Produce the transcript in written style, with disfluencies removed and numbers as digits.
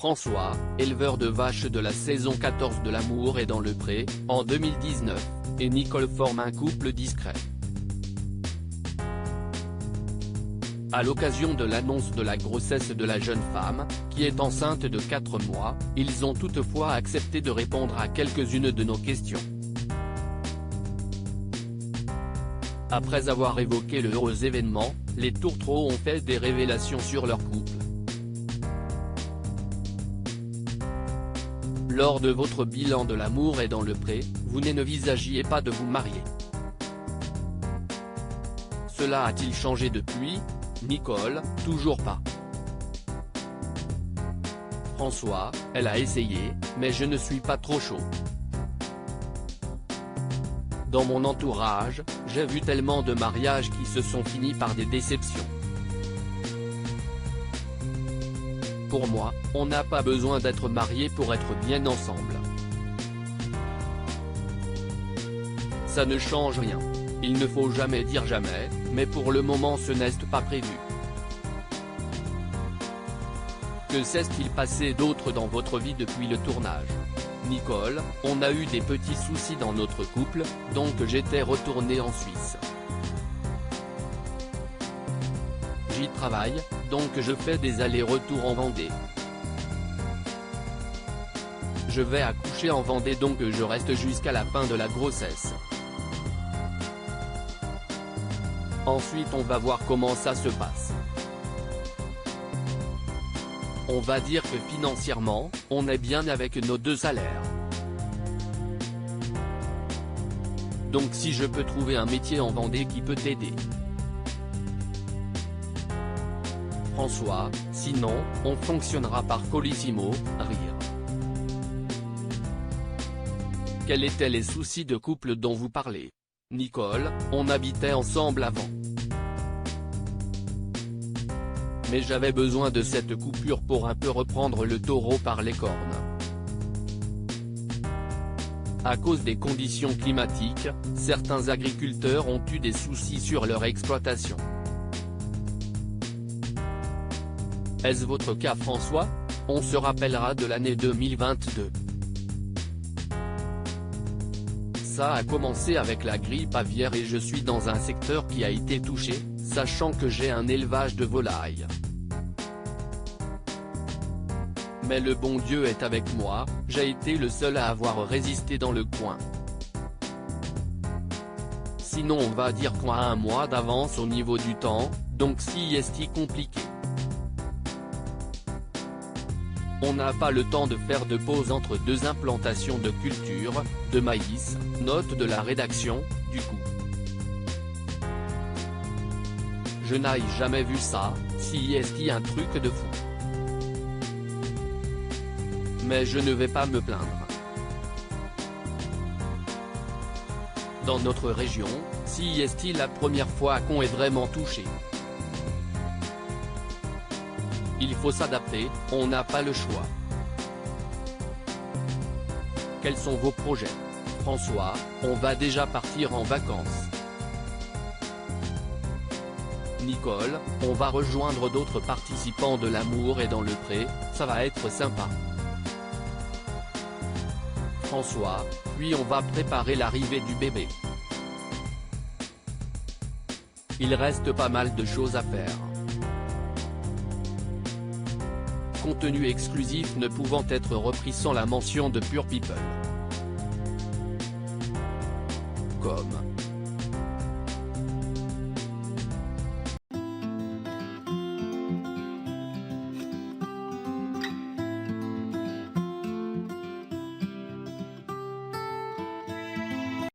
François, éleveur de vaches de la saison 14 de L'amour est dans le pré, en 2019, et Nicole forment un couple discret. À l'occasion de l'annonce de la grossesse de la jeune femme, qui est enceinte de 4 mois, ils ont toutefois accepté de répondre à quelques-unes de nos questions. Après avoir évoqué le heureux événement, les tourtereaux ont fait des révélations sur leur couple. Lors de votre bilan de L'amour est dans le pré, vous n'envisagiez pas de vous marier. Cela a-t-il changé depuis ? Nicole, toujours pas. François, elle a essayé, mais je ne suis pas trop chaud. Dans mon entourage, j'ai vu tellement de mariages qui se sont finis par des déceptions. Pour moi, on n'a pas besoin d'être marié pour être bien ensemble. Ça ne change rien. Il ne faut jamais dire jamais, mais pour le moment ce n'est pas prévu. Que s'est-il passé d'autre dans votre vie depuis le tournage ? Nicole, on a eu des petits soucis dans notre couple, donc j'étais retourné en Suisse. J'y travaille, donc je fais des allers-retours en Vendée. Je vais accoucher en Vendée donc je reste jusqu'à la fin de la grossesse. Ensuite on va voir comment ça se passe. On va dire que financièrement, on est bien avec nos 2 salaires. Donc si je peux trouver un métier en Vendée qui peut t'aider. François, sinon, on fonctionnera par Colissimo, rire. Quels étaient les soucis de couple dont vous parlez ? Nicole, on habitait ensemble avant. Mais j'avais besoin de cette coupure pour un peu reprendre le taureau par les cornes. À cause des conditions climatiques, certains agriculteurs ont eu des soucis sur leur exploitation. Est-ce votre cas François ? On se rappellera de l'année 2022. Ça a commencé avec la grippe aviaire et je suis dans un secteur qui a été touché, sachant que j'ai un élevage de volailles. Mais le bon Dieu est avec moi, j'ai été le seul à avoir résisté dans le coin. Sinon on va dire qu'on a un mois d'avance au niveau du temps, donc si est compliqué. On n'a pas le temps de faire de pause entre 2 implantations de culture, de maïs, note de la rédaction, du coup. Je n'ai jamais vu ça, si est un truc de fou. Mais je ne vais pas me plaindre. Dans notre région, si est la première fois qu'on est vraiment touché. Il faut s'adapter, on n'a pas le choix. Quels sont vos projets ? François, on va déjà partir en vacances. Nicole, on va rejoindre d'autres participants de L'amour est dans le pré, ça va être sympa. François, puis on va préparer l'arrivée du bébé. Il reste pas mal de choses à faire. Contenu exclusif ne pouvant être repris sans la mention de Pure People. Comme